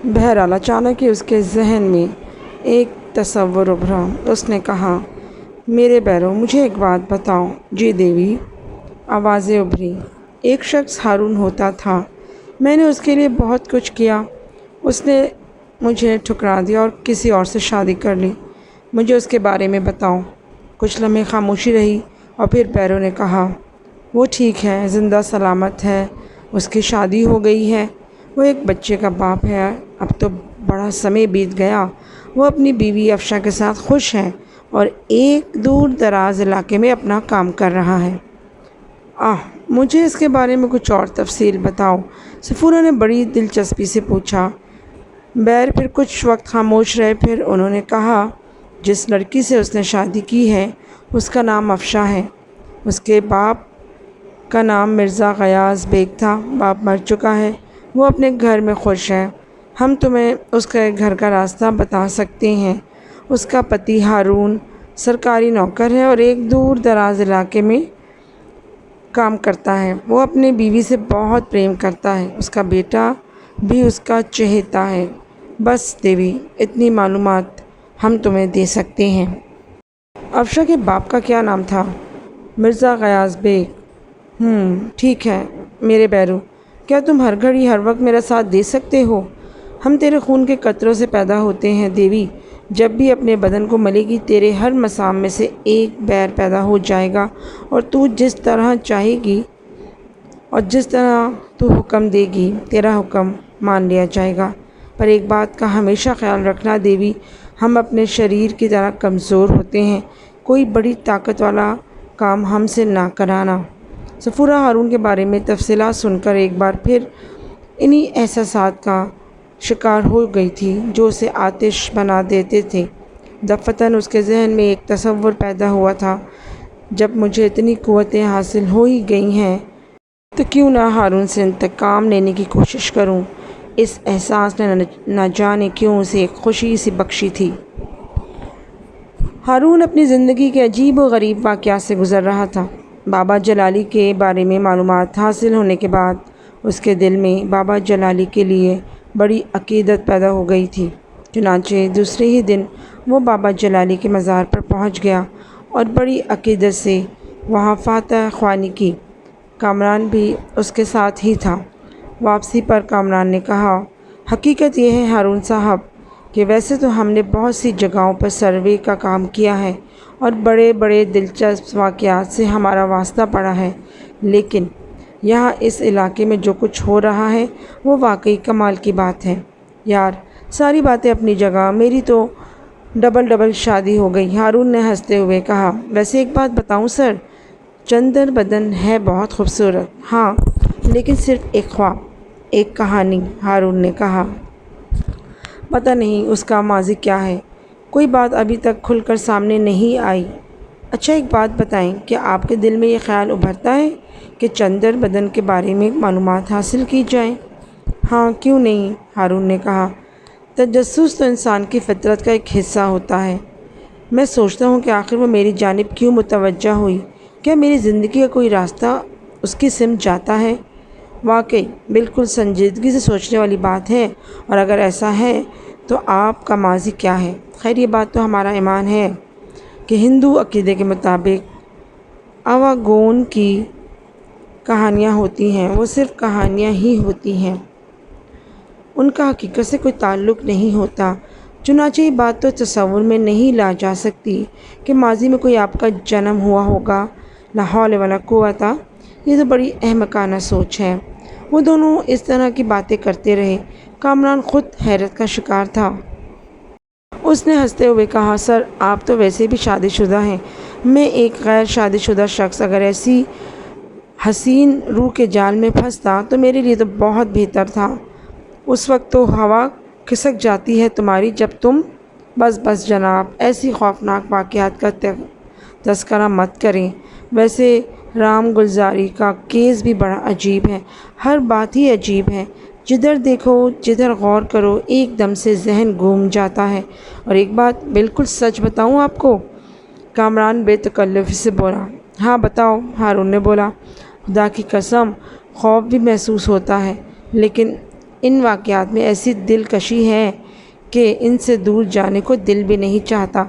بہرحال اچانک ہی اس کے ذہن میں ایک تصور ابھرا۔ اس نے کہا، میرے بہرو مجھے ایک بات بتاؤ۔ جی دیوی، آوازیں ابھری۔ ایک شخص ہارون ہوتا تھا، میں نے اس کے لیے بہت کچھ کیا، اس نے مجھے ٹھکرا دیا اور کسی اور سے شادی کر لی، مجھے اس کے بارے میں بتاؤ۔ کچھ لمحے خاموشی رہی اور پھر بہرو نے کہا، وہ ٹھیک ہے، زندہ سلامت ہے، اس کی شادی ہو گئی ہے، وہ ایک بچے کا باپ ہے، اب تو بڑا سمے بیت گیا، وہ اپنی بیوی افشا کے ساتھ خوش ہے اور ایک دور دراز علاقے میں اپنا کام کر رہا ہے۔ مجھے اس کے بارے میں کچھ اور تفصیل بتاؤ، سفورہ نے بڑی دلچسپی سے پوچھا۔ پھر کچھ وقت خاموش رہے، پھر انہوں نے کہا، جس لڑکی سے اس نے شادی کی ہے اس کا نام افشا ہے، اس کے باپ کا نام مرزا غیاث بیگ تھا، باپ مر چکا ہے، وہ اپنے گھر میں خوش ہے، ہم تمہیں اس کے گھر کا راستہ بتا سکتے ہیں، اس کا پتی ہارون سرکاری نوکر ہے اور ایک دور دراز علاقے میں کام کرتا ہے، وہ اپنی بیوی سے بہت پریم کرتا ہے، اس کا بیٹا بھی اس کا چہیتا ہے۔ بس دیوی، اتنی معلومات ہم تمہیں دے سکتے ہیں۔ افشا کے باپ کا کیا نام تھا؟ مرزا غیاث بیگ۔ ٹھیک ہے میرے بہرو، کیا تم ہر گھڑی ہر وقت میرا ساتھ دے سکتے ہو؟ ہم تیرے خون کے قطروں سے پیدا ہوتے ہیں دیوی، جب بھی اپنے بدن کو ملے گی تیرے ہر مسام میں سے ایک بیر پیدا ہو جائے گا اور تو جس طرح چاہے گی اور جس طرح تو حکم دے گی تیرا حکم مان لیا جائے گا، پر ایک بات کا ہمیشہ خیال رکھنا دیوی، ہم اپنے شریر کی طرح کمزور ہوتے ہیں، کوئی بڑی طاقت والا کام ہم سے نہ کرانا۔ سفورہ ہارون کے بارے میں تفصیلات سن کر ایک بار پھر انہی احساسات کا شکار ہو گئی تھی جو اسے آتش بنا دیتے تھے۔ دفعتاً اس کے ذہن میں ایک تصور پیدا ہوا تھا، جب مجھے اتنی قوتیں حاصل ہو ہی گئی ہیں تو کیوں نہ ہارون سے انتقام لینے کی کوشش کروں۔ اس احساس نے نہ جانے کیوں اسے ایک خوشی سی بخشی تھی۔ ہارون اپنی زندگی کے عجیب و غریب واقعات سے گزر رہا تھا۔ بابا جلالی کے بارے میں معلومات حاصل ہونے کے بعد اس کے دل میں بابا جلالی کے لیے بڑی عقیدت پیدا ہو گئی تھی۔ چنانچہ دوسرے ہی دن وہ بابا جلالی کے مزار پر پہنچ گیا اور بڑی عقیدت سے وہاں فاتح خوانی کی۔ کامران بھی اس کے ساتھ ہی تھا۔ واپسی پر کامران نے کہا، حقیقت یہ ہے ہارون صاحب کہ ویسے تو ہم نے بہت سی جگہوں پر سروے کا کام کیا ہے اور بڑے بڑے دلچسپ واقعات سے ہمارا واسطہ پڑا ہے، لیکن یہاں اس علاقے میں جو کچھ ہو رہا ہے وہ واقعی کمال کی بات ہے۔ یار، ساری باتیں اپنی جگہ، میری تو ڈبل شادی ہو گئی۔ ہارون نے ہنستے ہوئے کہا، ویسے ایک بات بتاؤں سر، چندر بدن ہے بہت خوبصورت، ہاں، لیکن صرف ایک خواب، ایک کہانی۔ ہارون نے کہا، پتہ نہیں اس کا ماضی کیا ہے، کوئی بات ابھی تک کھل کر سامنے نہیں آئی۔ اچھا ایک بات بتائیں، کیا آپ کے دل میں یہ خیال ابھرتا ہے کہ چندر بدن کے بارے میں معلومات حاصل کی جائیں؟ ہاں، کیوں نہیں، ہارون نے کہا، تجسس تو انسان کی فطرت کا ایک حصہ ہوتا ہے۔ میں سوچتا ہوں کہ آخر وہ میری جانب کیوں متوجہ ہوئی، کیا میری زندگی کا کوئی راستہ اس کی سمت جاتا ہے؟ واقعی بالکل سنجیدگی سے سوچنے والی بات ہے، اور اگر ایسا ہے تو آپ کا ماضی کیا ہے؟ خیر، یہ بات تو ہمارا ایمان ہے کہ ہندو عقیدے کے مطابق اواگون کی کہانیاں ہوتی ہیں، وہ صرف کہانیاں ہی ہوتی ہیں، ان کا حقیقت سے کوئی تعلق نہیں ہوتا۔ چنانچہ یہ بات تو تصور میں نہیں لا جا سکتی کہ ماضی میں کوئی آپ کا جنم ہوا ہوگا۔ لا حول ولا قوت، یہ تو بڑی احمقانہ سوچ ہے۔ وہ دونوں اس طرح کی باتیں کرتے رہے۔ کامران خود حیرت کا شکار تھا۔ اس نے ہنستے ہوئے کہا، سر آپ تو ویسے بھی شادی شدہ ہیں، میں ایک غیر شادی شدہ شخص اگر ایسی حسین روح کے جال میں پھنستا تو میرے لیے تو بہت بہتر تھا۔ اس وقت تو ہوا کھسک جاتی ہے تمہاری جب تم… بس جناب، ایسی خوفناک واقعات کا تذکرہ مت کریں۔ ویسے رام گلزاری کا کیس بھی بڑا عجیب ہے، ہر بات ہی عجیب ہے، جدھر دیکھو جدھر غور کرو ایک دم سے ذہن گھوم جاتا ہے۔ اور ایک بات بالکل سچ بتاؤں آپ کو؟ کامران بے تکلفی سے بولا۔ ہاں بتاؤ، ہارون نے بولا۔ خدا کی قسم، خوف بھی محسوس ہوتا ہے، لیکن ان واقعات میں ایسی دلکشی ہے کہ ان سے دور جانے کو دل بھی نہیں چاہتا۔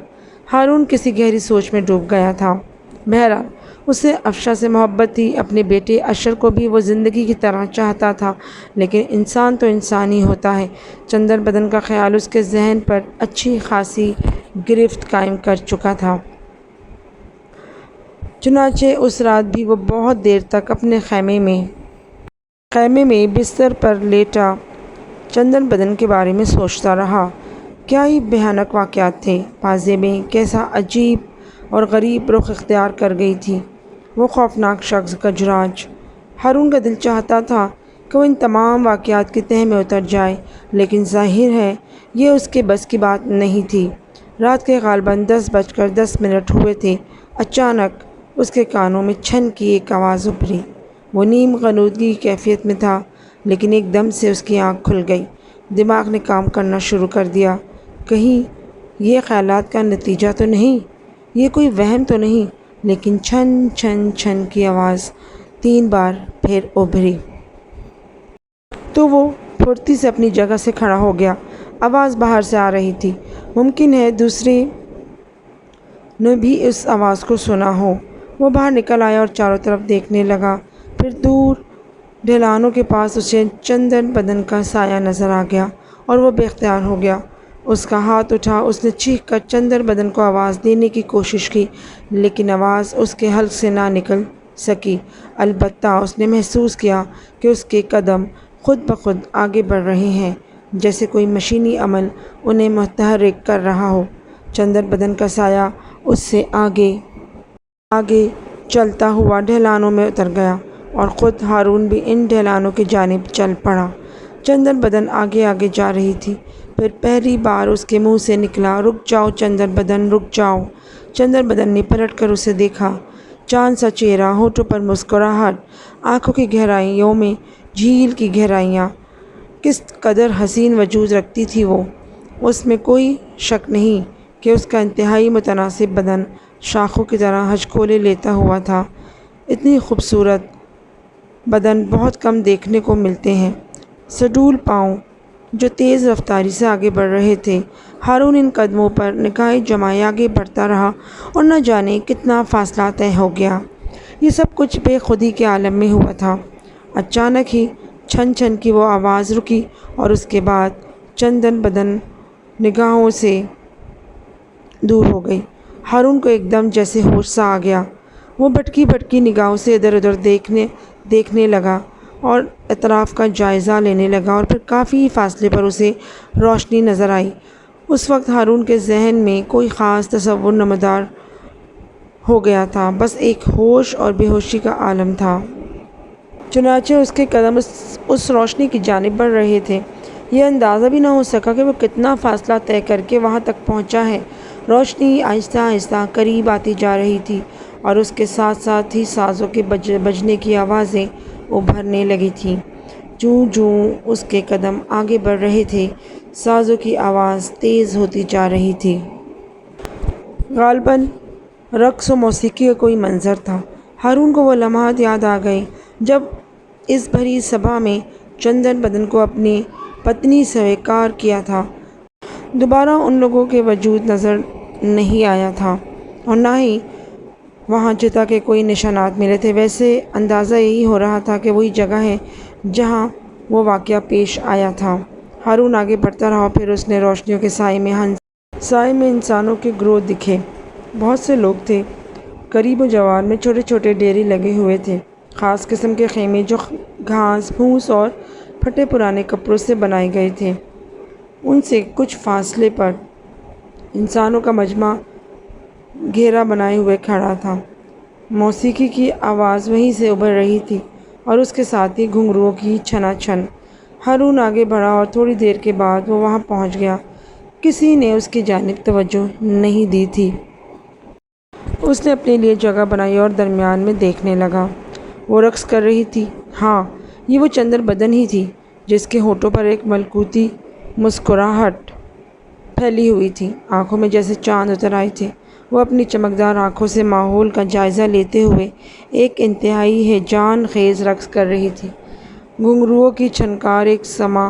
ہارون کسی گہری سوچ میں ڈوب گیا تھا۔ بہرحال اسے افشا سے محبت تھی، اپنے بیٹے اشر کو بھی وہ زندگی کی طرح چاہتا تھا، لیکن انسان تو انسان ہی ہوتا ہے۔ چندر بدن کا خیال اس کے ذہن پر اچھی خاصی گرفت قائم کر چکا تھا۔ چنانچہ اس رات بھی وہ بہت دیر تک اپنے خیمے میں بستر پر لیٹا چندر بدن کے بارے میں سوچتا رہا۔ کیا ہی بھیانک واقعات تھے۔ پازیبیں کیسا عجیب اور غریب رخ اختیار کر گئی تھی۔ وہ خوفناک شخص گجراج۔ ہارون کا دل چاہتا تھا کہ وہ ان تمام واقعات کی تہہ میں اتر جائے، لیکن ظاہر ہے یہ اس کے بس کی بات نہیں تھی۔ رات کے غالباً 10:10 ہوئے تھے۔ اچانک اس کے کانوں میں چھن کی ایک آواز ابھری۔ وہ نیم غنودگی کی کیفیت میں تھا، لیکن ایک دم سے اس کی آنکھ کھل گئی۔ دماغ نے کام کرنا شروع کر دیا۔ کہیں یہ خیالات کا نتیجہ تو نہیں، یہ کوئی وہم تو نہیں، لیکن چھن چھن چھن کی آواز 3 بار پھر ابھری۔ تو وہ پھرتی سے اپنی جگہ سے کھڑا ہو گیا۔ آواز باہر سے آ رہی تھی۔ ممکن ہے دوسرے نے بھی اس آواز کو سنا ہو۔ وہ باہر نکل آیا اور چاروں طرف دیکھنے لگا۔ پھر دور ڈھلانوں کے پاس اسے چندر بدن کا سایہ نظر آ گیا اور وہ بے اختیار ہو گیا۔ اس کا ہاتھ اٹھا، اس نے چیخ کر چندر بدن کو آواز دینے کی کوشش کی، لیکن آواز اس کے حلق سے نہ نکل سکی۔ البتہ اس نے محسوس کیا کہ اس کے قدم خود بخود آگے بڑھ رہے ہیں، جیسے کوئی مشینی عمل انہیں متحرک کر رہا ہو۔ چندر بدن کا سایہ اس سے آگے چلتا ہوا ڈھلانوں میں اتر گیا اور خود ہارون بھی ان ڈھلانوں کی جانب چل پڑا۔ چندر بدن آگے آگے جا رہی تھی۔ پھر پہلی بار اس کے منہ سے نکلا، رک جاؤ چندر بدن، رک جاؤ۔ چندر بدن نے پلٹ کر اسے دیکھا۔ چاند سا چہرہ، ہونٹوں پر مسکراہٹ، آنکھوں کی گہرائیوں میں جھیل کی گہرائیاں۔ کس قدر حسین وجود رکھتی تھی وہ۔ اس میں کوئی شک نہیں کہ اس کا انتہائی متناسب بدن شاخوں کی طرح ہچکولے لیتا ہوا تھا۔ اتنی خوبصورت بدن بہت کم دیکھنے کو ملتے ہیں۔ سڈول پاؤں جو تیز رفتاری سے آگے بڑھ رہے تھے۔ ہارون ان قدموں پر نگاہیں جمائے آگے بڑھتا رہا اور نہ جانے کتنا فاصلہ طے ہو گیا۔ یہ سب کچھ بے خودی کے عالم میں ہوا تھا۔ اچانک ہی چھن چھن کی وہ آواز رکی اور اس کے بعد چندر بدن نگاہوں سے دور ہو گئی۔ ہارون کو ایک دم جیسے ہوش سا آ گیا۔ وہ بھٹکی نگاہوں سے ادھر ادھر دیکھنے لگا اور اطراف کا جائزہ لینے لگا، اور پھر کافی فاصلے پر اسے روشنی نظر آئی۔ اس وقت ہارون کے ذہن میں کوئی خاص تصور نمودار ہو گیا تھا، بس ایک ہوش اور بے ہوشی کا عالم تھا۔ چنانچہ اس کے قدم اس روشنی کی جانب بڑھ رہے تھے۔ یہ اندازہ بھی نہ ہو سکا کہ وہ کتنا فاصلہ طے کر کے وہاں تک پہنچا ہے۔ روشنی آہستہ آہستہ قریب آتی جا رہی تھی اور اس کے ساتھ ساتھ ہی سازوں کے بجنے کی آوازیں ابھرنے لگی تھیں۔ جوں جوں اس کے قدم آگے بڑھ رہے تھے، سازوں کی آواز تیز ہوتی جا رہی تھی۔ غالباً رقص و موسیقی کا کوئی منظر تھا۔ ہارون کو وہ لمحات یاد آ گئے جب اس بھری سبھا میں چندر بدن کو اپنی پتنی سویکار کیا تھا۔ دوبارہ ان لوگوں کے وجود نظر نہیں آیا تھا اور نہ ہی وہاں چتا کے کوئی نشانات ملے تھے۔ ویسے اندازہ یہی ہو رہا تھا کہ وہی جگہ ہے جہاں وہ واقعہ پیش آیا تھا۔ ہارون آگے بڑھتا رہا، پھر اس نے روشنیوں کے سائے میں انسانوں کے گروہ دیکھے۔ بہت سے لوگ تھے۔ قریب و جوار میں چھوٹے چھوٹے ڈیرے لگے ہوئے تھے، خاص قسم کے خیمے جو گھاس پھوس اور پھٹے پرانے کپڑوں سے بنائے گئے تھے۔ ان سے کچھ فاصلے پر انسانوں کا مجمع گھیرا بنائے ہوئے کھڑا تھا۔ موسیقی کی آواز وہیں سے ابھر رہی تھی اور اس کے ساتھ ہی گھنگروؤں کی چھنا چھن۔ ہارون آگے بڑھا اور تھوڑی دیر کے بعد وہ وہاں پہنچ گیا۔ کسی نے اس کی جانب توجہ نہیں دی تھی۔ اس نے اپنے لیے جگہ بنائی اور درمیان میں دیکھنے لگا۔ وہ رقص کر رہی تھی۔ ہاں، یہ وہ چندر بدن ہی تھی جس کے ہونٹوں پر ایک ملکوتی مسکراہٹ پھیلی ہوئی تھی۔ آنکھوں میں جیسے چاند اتر آئے تھے۔ وہ اپنی چمکدار آنکھوں سے ماحول کا جائزہ لیتے ہوئے ایک انتہائی ہیجان خیز رقص کر رہی تھی۔ گھنگروؤں کی چھنکار ایک سما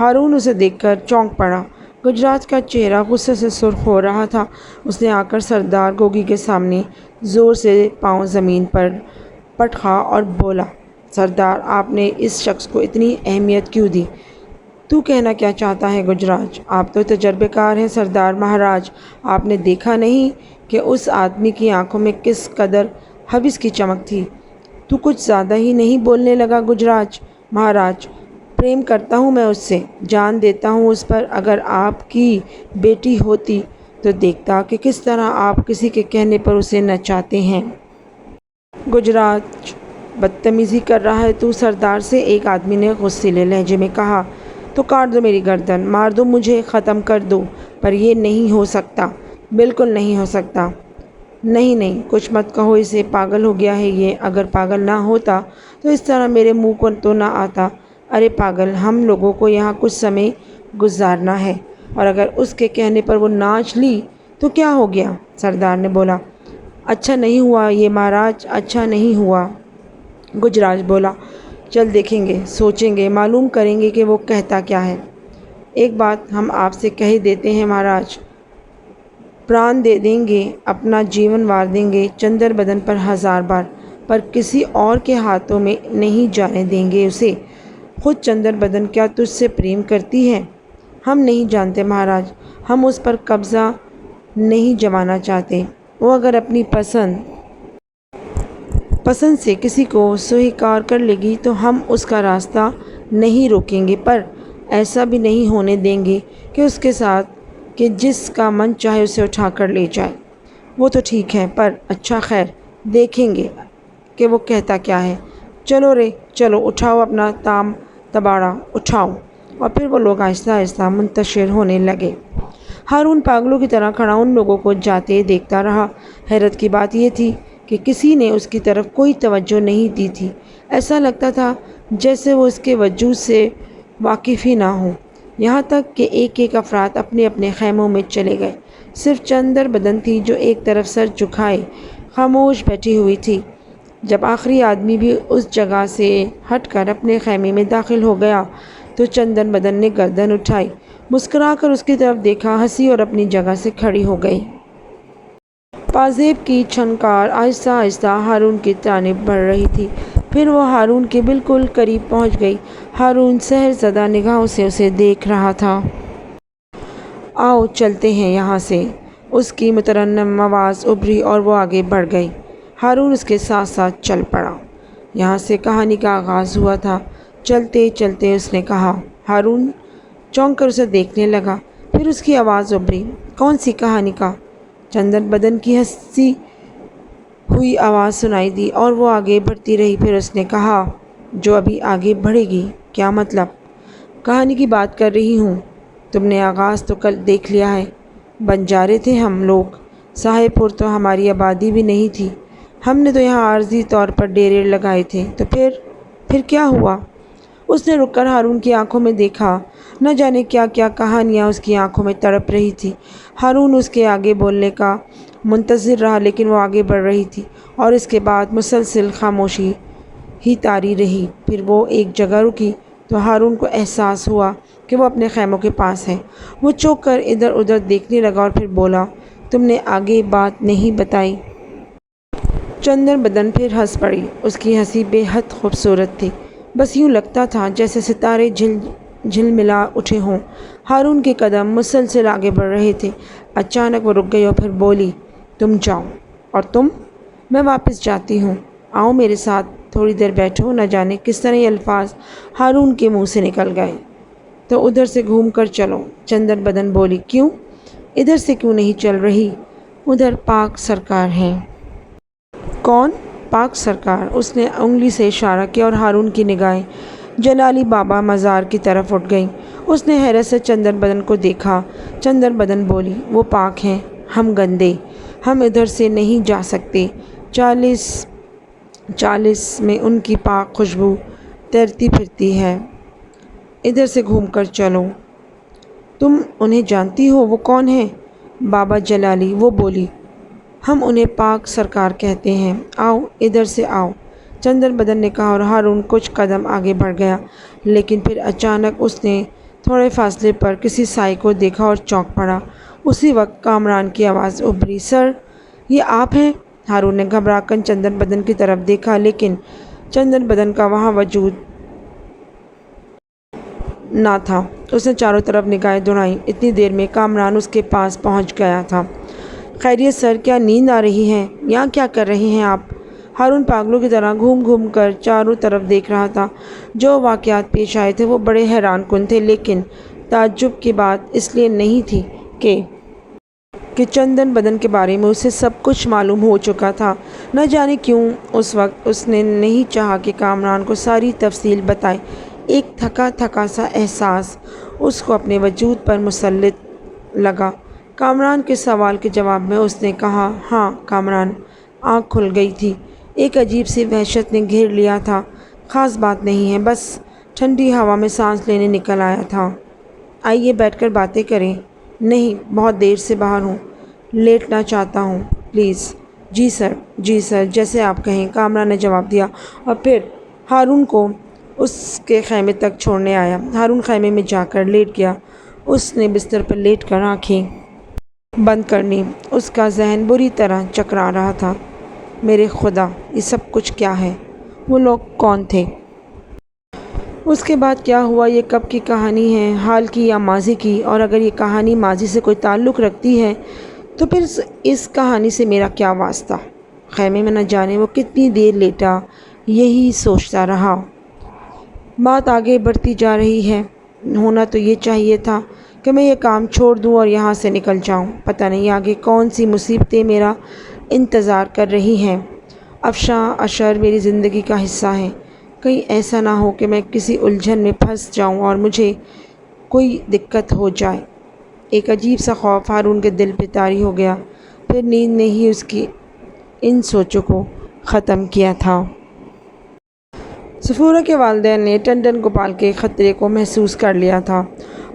ہارون اسے دیکھ کر چونک پڑا۔ گجراج کا چہرہ غصے سے سرخ ہو رہا تھا۔ اس نے آ کر سردار گوگی کے سامنے زور سے پاؤں زمین پر پٹکا اور بولا، سردار، آپ نے اس شخص کو اتنی اہمیت کیوں دی؟ تو کہنا کیا چاہتا ہے گجراج؟ آپ تو تجربے کار ہیں سردار مہاراج، آپ نے دیکھا نہیں کہ اس آدمی کی آنکھوں میں کس قدر حوث کی چمک تھی؟ تو کچھ زیادہ ہی نہیں بولنے لگا گجراج؟ مہاراج، پریم کرتا ہوں میں اس سے، جان دیتا ہوں اس پر۔ اگر آپ کی بیٹی ہوتی تو دیکھتا کہ کس طرح آپ کسی کے کہنے پر اسے نچاتے ہیں۔ گجراج، بدتمیزی کر رہا ہے تو سردار سے، ایک آدمی نے غصیلے لہجے میں کہا۔ تو کاٹ دو میری گردن، مار دو مجھے، ختم کر دو، پر یہ نہیں ہو سکتا، بالکل نہیں ہو سکتا۔ نہیں نہیں، کچھ مت کہو اسے، پاگل ہو گیا ہے یہ۔ اگر پاگل نہ ہوتا تو اس طرح میرے منہ کو تو نہ آتا۔ ارے پاگل، ہم لوگوں کو یہاں کچھ سمے گزارنا ہے، اور اگر اس کے کہنے پر وہ ناچ لی تو کیا ہو گیا؟ سردار نے بولا۔ اچھا نہیں ہوا یہ مہاراج، اچھا نہیں ہوا۔ گجراج بولا، چل دیکھیں گے، سوچیں گے، معلوم کریں گے کہ وہ کہتا کیا ہے۔ ایک بات ہم آپ سے کہہ دیتے ہیں مہاراج، پران دے دیں گے، اپنا جیون وار دیں گے چندر بدن پر 1000 بار، پر کسی اور کے ہاتھوں میں نہیں جانے دیں گے اسے۔ خود چندر بدن کیا تجھ سے پریم کرتی ہے؟ ہم نہیں جانتے مہاراج، ہم اس پر قبضہ نہیں جمانا چاہتے۔ وہ اگر اپنی پسند سے کسی کو سویکار کر لے گی تو ہم اس کا راستہ نہیں روکیں گے، پر ایسا بھی نہیں ہونے دیں گے کہ اس کے ساتھ کہ جس کا من چاہے اسے اٹھا کر لے جائے۔ وہ تو ٹھیک ہے، پر اچھا خیر دیکھیں گے کہ وہ کہتا کیا ہے۔ چلو رے چلو، اٹھاؤ اپنا تام تباڑا، اٹھاؤ۔ اور پھر وہ لوگ آہستہ آہستہ منتشر ہونے لگے۔ ہارون پاگلوں کی طرح کھڑا ان لوگوں کو جاتے دیکھتا رہا۔ حیرت کی بات یہ تھی کہ کسی نے اس کی طرف کوئی توجہ نہیں دی تھی۔ ایسا لگتا تھا جیسے وہ اس کے وجود سے واقف ہی نہ ہوں۔ یہاں تک کہ ایک ایک افراد اپنے اپنے خیموں میں چلے گئے۔ صرف چندر بدن تھی جو ایک طرف سر جھکائے خاموش بیٹھی ہوئی تھی۔ جب آخری آدمی بھی اس جگہ سے ہٹ کر اپنے خیمے میں داخل ہو گیا تو چندر بدن نے گردن اٹھائی، مسکرا کر اس کی طرف دیکھا، ہنسی اور اپنی جگہ سے کھڑی ہو گئی۔ پازیب کی چھنکار آہستہ آہستہ ہارون کی جانب بڑھ رہی تھی۔ پھر وہ ہارون کے بالکل قریب پہنچ گئی۔ ہارون سحر زدہ نگاہوں سے اسے دیکھ رہا تھا۔ آؤ چلتے ہیں یہاں سے، اس کی مترنم آواز ابھری اور وہ آگے بڑھ گئی۔ ہارون اس کے ساتھ ساتھ چل پڑا۔ یہاں سے کہانی کا آغاز ہوا تھا۔ چلتے چلتے اس نے کہا۔ ہارون چونک کر اسے دیکھنے لگا، پھر اس کی آواز ابھری، کون سی کہانی کا؟ چندر بدن کی ہنسی ہوئی آواز سنائی دی اور وہ آگے بڑھتی رہی۔ پھر اس نے کہا، جو ابھی آگے بڑھے گی؟ کیا مطلب؟ کہانی کی بات کر رہی ہوں، تم نے آغاز تو کل دیکھ لیا ہے۔ بنجارے تھے ہم لوگ، صاحب پور تو ہماری آبادی بھی نہیں تھی، ہم نے تو یہاں عارضی طور پر ڈیرے لگائے تھے۔ تو پھر کیا ہوا؟ اس نے رک کر ہارون کی آنکھوں میں دیکھا۔ نہ جانے کیا کیا کہانیاں اس کی آنکھوں میں تڑپ رہی تھی۔ ہارون اس کے آگے بولنے کا منتظر رہا، لیکن وہ آگے بڑھ رہی تھی اور اس کے بعد مسلسل خاموشی ہی طاری رہی۔ پھر وہ ایک جگہ رکی تو ہارون کو احساس ہوا کہ وہ اپنے خیموں کے پاس ہے۔ وہ چونک کر ادھر ادھر دیکھنے لگا اور پھر بولا، تم نے آگے بات نہیں بتائی؟ چندر بدن پھر ہنس پڑی۔ اس کی ہنسی بے حد خوبصورت تھی، بس یوں لگتا تھا جیسے ستارے جھلملا اٹھے ہوں۔ ہارون کے قدم مسلسل آگے بڑھ رہے تھے۔ اچانک وہ رک گئی اور پھر بولی، تم جاؤ۔ اور تم؟ میں واپس جاتی ہوں، آؤ میرے ساتھ تھوڑی دیر بیٹھو۔ نہ جانے کس طرح یہ الفاظ ہارون کے منہ سے نکل گئے۔ تو ادھر سے گھوم کر چلو، چندر بدن بولی۔ کیوں؟ ادھر سے کیوں نہیں چل رہی؟ ادھر پاک سرکار ہیں۔ کون؟ پاک سرکار؟ اس نے انگلی سے اشارہ کیا اور ہارون کی نگاہیں جلالی بابا مزار کی طرف اٹھ گئیں۔ اس نے حیرت سے چندر بدن کو دیکھا۔ چندر بدن بولی، وہ پاک ہیں، ہم گندے، ہم ادھر سے نہیں جا سکتے۔ 40 میں ان کی پاک خوشبو تیرتی پھرتی ہے، ادھر سے گھوم کر چلو۔ تم انہیں جانتی ہو؟ وہ کون ہیں؟ بابا جلالی، وہ بولی، ہم انہیں پاک سرکار کہتے ہیں، آؤ ادھر سے آؤ۔ چندر بدن نے کہا اور ہارون کچھ قدم آگے بڑھ گیا، لیکن پھر اچانک اس نے تھوڑے فاصلے پر کسی سائے کو دیکھا اور چونک پڑا۔ اسی وقت کامران کی آواز ابھری، سر یہ آپ ہیں؟ ہارون نے گھبرا کر چندن بدن کی طرف دیکھا، لیکن چندن بدن کا وہاں وجود نہ تھا۔ اس نے چاروں طرف نگاہیں دوڑائیں۔ اتنی دیر میں کامران اس کے پاس پہنچ گیا تھا۔ خیریت سر، کیا نیند آ رہی ہے؟ یہاں کیا کر رہے ہیں آپ؟ ہارون پاگلوں کی طرح گھوم گھوم کر چاروں طرف دیکھ رہا تھا۔ جو واقعات پیش آئے تھے وہ بڑے حیران کن تھے، لیکن تعجب کی بات اس لیے نہیں تھی کہ چندن بدن کے بارے میں اسے سب کچھ معلوم ہو چکا تھا۔ نہ جانے کیوں اس وقت اس نے نہیں چاہا کہ کامران کو ساری تفصیل بتائے۔ ایک تھکا تھکا سا احساس اس کو اپنے وجود پر مسلط لگا۔ کامران کے سوال کے جواب میں اس نے کہا، ہاں کامران۔ آنکھ کھل گئی تھی۔ ایک عجیب سی وحشت نے گھیر لیا تھا۔ خاص بات نہیں ہے، بس ٹھنڈی ہوا میں سانس لینے نکل آیا تھا۔ آئیے بیٹھ کر باتیں کریں۔ نہیں، بہت دیر سے باہر ہوں، لیٹنا چاہتا ہوں، پلیز۔ جی سر، جیسے آپ کہیں، کامران نے جواب دیا اور پھر ہارون کو اس کے خیمے تک چھوڑنے آیا۔ ہارون خیمے میں جا کر لیٹ گیا۔ اس نے بستر پر لیٹ کر آنکھیں بند کر لیں۔ اس کا ذہن بری طرح چکرا رہا تھا۔ میرے خدا، یہ سب کچھ کیا ہے؟ وہ لوگ کون تھے؟ اس کے بعد کیا ہوا؟ یہ کب کی کہانی ہے، حال کی یا ماضی کی؟ اور اگر یہ کہانی ماضی سے کوئی تعلق رکھتی ہے تو پھر اس کہانی سے میرا کیا واسطہ؟ خیمے میں نہ جانے وہ کتنی دیر لیٹا، یہی سوچتا رہا۔ بات آگے بڑھتی جا رہی ہے۔ ہونا تو یہ چاہیے تھا کہ میں یہ کام چھوڑ دوں اور یہاں سے نکل جاؤں۔ پتہ نہیں آگے کون سی مصیبتیں میرا انتظار کر رہی ہیں۔ افشاں اشر میری زندگی کا حصہ ہیں۔ کہیں ایسا نہ ہو کہ میں کسی الجھن میں پھنس جاؤں اور مجھے کوئی دقت ہو جائے۔ ایک عجیب سا خوف ہارون کے دل پہ طاری ہو گیا۔ پھر نیند نے ہی اس کی ان سوچوں کو ختم کیا تھا۔ صفورہ کے والدین نے ٹنڈن گوپال کے خطرے کو محسوس کر لیا تھا۔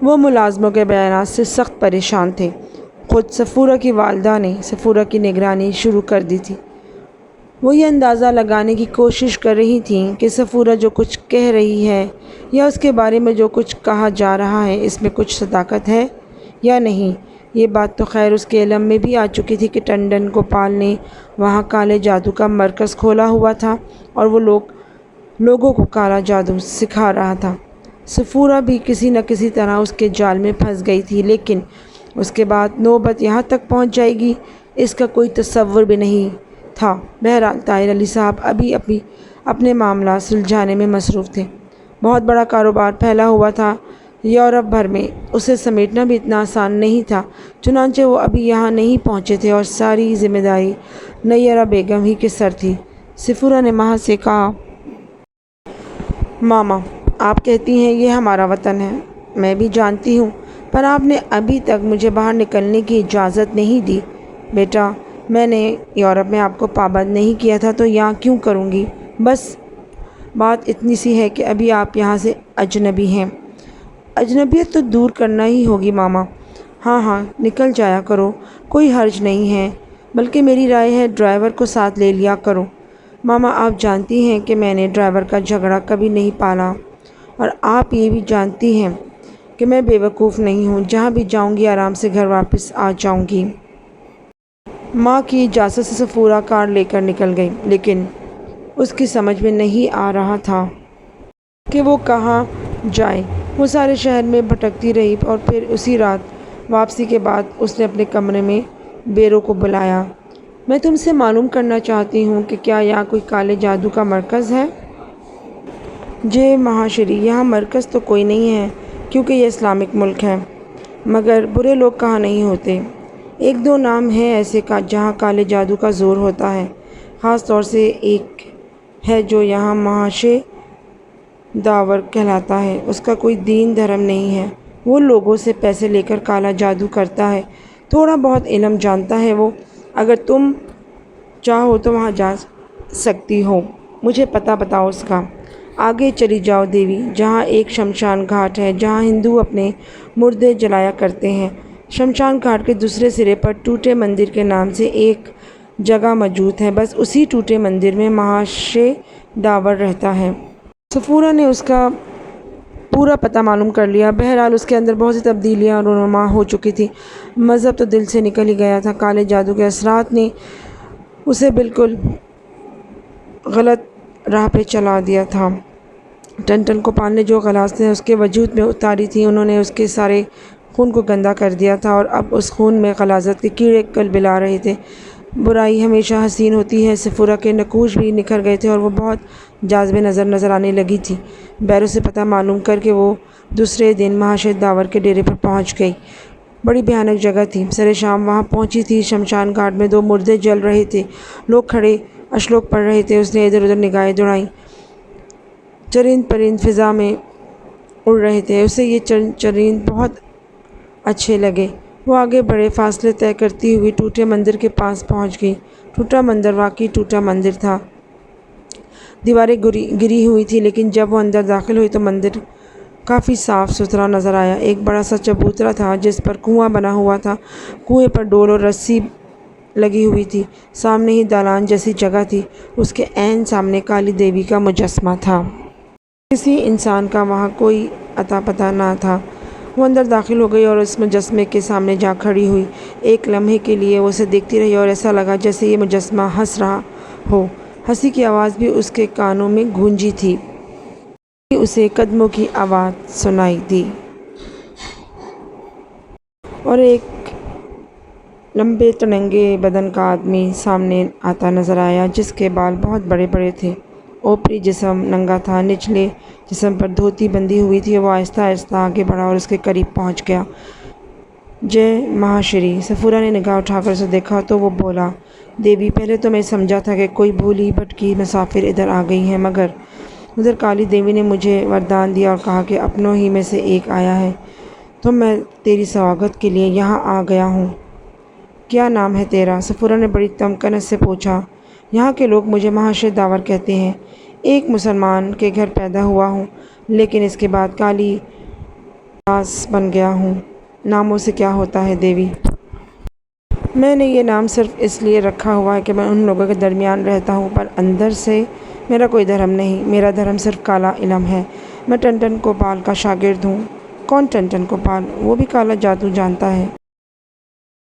وہ ملازموں کے بیانات سے سخت پریشان تھے۔ خود صفورہ کی والدہ نے صفورہ کی نگرانی شروع کر دی تھی۔ وہ یہ اندازہ لگانے کی کوشش کر رہی تھیں کہ صفورہ جو کچھ کہہ رہی ہے یا اس کے بارے میں جو کچھ کہا جا رہا ہے، اس میں کچھ صداقت ہے یا نہیں۔ یہ بات تو خیر اس کے علم میں بھی آ چکی تھی کہ ٹنڈن گوپال نے وہاں کالے جادو کا مرکز کھولا ہوا تھا اور وہ لوگوں کو کالا جادو سکھا رہا تھا۔ صفورہ بھی کسی نہ کسی طرح اس کے جال میں پھنس گئی تھی، لیکن اس کے بعد نوبت یہاں تک پہنچ جائے گی، اس کا کوئی تصور بھی نہیں تھا۔ بہرحال طاہر علی صاحب ابھی اپنے معاملات سلجھانے میں مصروف تھے۔ بہت بڑا کاروبار پھیلا ہوا تھا یورپ بھر میں، اسے سمیٹنا بھی اتنا آسان نہیں تھا۔ چنانچہ وہ ابھی یہاں نہیں پہنچے تھے اور ساری ذمہ داری نیرہ بیگم ہی کے سر تھی۔ صفورہ نے ماں سے کہا، ماما، آپ کہتی ہیں یہ ہمارا وطن ہے، میں بھی جانتی ہوں، پر آپ نے ابھی تک مجھے باہر نکلنے کی اجازت نہیں دی۔ بیٹا، میں نے یورپ میں آپ کو پابند نہیں کیا تھا تو یہاں کیوں کروں گی؟ بس بات اتنی سی ہے کہ ابھی آپ یہاں سے اجنبی ہیں۔ اجنبیت تو دور کرنا ہی ہوگی ماما۔ ہاں، نکل جایا کرو، کوئی حرج نہیں ہے، بلکہ میری رائے ہے ڈرائیور کو ساتھ لے لیا کرو۔ ماما، آپ جانتی ہیں کہ میں نے ڈرائیور کا جھگڑا کبھی نہیں پالا، اور آپ یہ بھی جانتی ہیں کہ میں بے وقوف نہیں ہوں، جہاں بھی جاؤں گی آرام سے گھر واپس آ جاؤں گی۔ ماں کی اجازت سے صفورہ کار لے کر نکل گئی، لیکن اس کی سمجھ میں نہیں آ رہا تھا کہ وہ کہاں جائے۔ وہ سارے شہر میں بھٹکتی رہی اور پھر اسی رات واپسی کے بعد اس نے اپنے کمرے میں بیرو کو بلایا۔ میں تم سے معلوم کرنا چاہتی ہوں کہ کیا یہاں کوئی کالے جادو کا مرکز ہے؟ جے مہاشری، یہاں مرکز تو کوئی نہیں ہے کیونکہ یہ اسلامک ملک ہے، مگر برے لوگ کہاں نہیں ہوتے۔ ایک دو نام ہیں ایسے کا جہاں کالے جادو کا زور ہوتا ہے، خاص طور سے ایک ہے جو یہاں مہاشے داور کہلاتا ہے۔ اس کا کوئی دین دھرم نہیں ہے، وہ لوگوں سے پیسے لے کر کالا جادو کرتا ہے، تھوڑا بہت علم جانتا ہے وہ۔ اگر تم چاہو تو وہاں جا سکتی ہو، مجھے پتہ بتاؤ اس کا۔ آگے چلی جاؤ دیوی، جہاں ایک شمشان گھاٹ ہے جہاں ہندو اپنے مردے جلایا کرتے ہیں۔ شمشان گھاٹ کے دوسرے سرے پر ٹوٹے مندر کے نام سے ایک جگہ موجود ہے، بس اسی ٹوٹے مندر میں مہاشے داور رہتا ہے۔ صفورہ نے اس کا پورا پتہ معلوم کر لیا۔ بہرحال اس کے اندر بہت سی تبدیلیاں رونما ہو چکی تھی۔ مذہب تو دل سے نکل ہی گیا تھا۔ کالے جادو کے اثرات نے اسے بالکل غلط راہ پہ چلا دیا تھا۔ ٹنٹن کو پال نے جو غلاظتیں اس کے وجود میں اتاری تھیں، انہوں نے اس کے سارے خون کو گندا کر دیا تھا، اور اب اس خون میں غلاظت کے کیڑے کلبلا رہے تھے۔ برائی ہمیشہ حسین ہوتی ہے۔ سفورہ کے نقوش بھی نکھر گئے تھے اور وہ بہت جاذب نظر آنے لگی تھی۔ بیرو سے پتہ معلوم کر کے وہ دوسرے دن مہاشید داور کے ڈیرے پر پہنچ گئی۔ بڑی بھیانک جگہ تھی۔ سر شام وہاں پہنچی تھی۔ شمشان گھاٹ میں 2 مردے جل رہے تھے، لوگ کھڑے اشلوک پڑھ رہے تھے۔ اس نے ادھر ادھر نگاہیں دوڑائیں۔ چرند پرند فضا میں اڑ رہے تھے۔ اسے یہ چرند بہت اچھے لگے۔ وہ آگے بڑھے، فاصلے طے کرتی ہوئی ٹوٹے مندر کے پاس پہنچ گئی۔ ٹوٹا مندر واقعی ٹوٹا مندر تھا۔ دیواریں گری ہوئی تھیں، لیکن جب وہ اندر داخل ہوئی تو مندر کافی صاف ستھرا نظر آیا۔ ایک بڑا سا چبوترا تھا جس پر کنواں بنا ہوا تھا۔ کنویں پر ڈول اور رسی لگی ہوئی تھی۔ سامنے ہی دالان جیسی جگہ تھی۔ اس کے عین سامنے کالی دیوی کا مجسمہ تھا۔ کسی انسان کا وہاں کوئی اتا پتہ نہ تھا۔ وہ اندر داخل ہو گئی اور اس مجسمے کے سامنے جا کھڑی ہوئی۔ ایک لمحے کے لیے وہ اسے دیکھتی رہی اور ایسا لگا جیسے یہ مجسمہ ہنس رہا ہو۔ ہنسی کی آواز بھی اس کے کانوں میں گونجی تھی۔ اسے قدموں کی آواز سنائی دی اور ایک لمبے تڑنگے بدن کا آدمی سامنے آتا نظر آیا، جس کے بال بہت بڑے بڑے تھے۔ اوپری جسم ننگا تھا، نچلے جسم پر دھوتی بندھی ہوئی تھی۔ وہ آہستہ آہستہ آگے بڑھا اور اس کے قریب پہنچ گیا۔ جے مہاشری، سفورہ نے نگاہ اٹھا کر اسے دیکھا تو وہ بولا، دیوی، پہلے تو میں سمجھا تھا کہ کوئی بھولی بھٹکی مسافر ادھر آ گئی ہیں، مگر ادھر کالی دیوی نے مجھے وردان دیا اور کہا کہ اپنوں ہی میں سے ایک آیا ہے، تو میں تیری سواگت کے لیے یہاں آ گیا ہوں۔ کیا نام ہے تیرا؟ سفورہ نے بڑی تمکنت سے پوچھا۔ یہاں کے لوگ مجھے مہاشید داور کہتے ہیں۔ ایک مسلمان کے گھر پیدا ہوا ہوں، لیکن اس کے بعد کالی داس بن گیا ہوں۔ ناموں سے کیا ہوتا ہے دیوی؟ میں نے یہ نام صرف اس لیے رکھا ہوا ہے کہ میں ان لوگوں کے درمیان رہتا ہوں، پر اندر سے میرا کوئی دھرم نہیں۔ میرا دھرم صرف کالا علم ہے۔ میں ٹنٹن کو پال کا شاگرد ہوں۔ کون ٹنٹن کو پال؟ وہ بھی کالا جادو جانتا ہے؟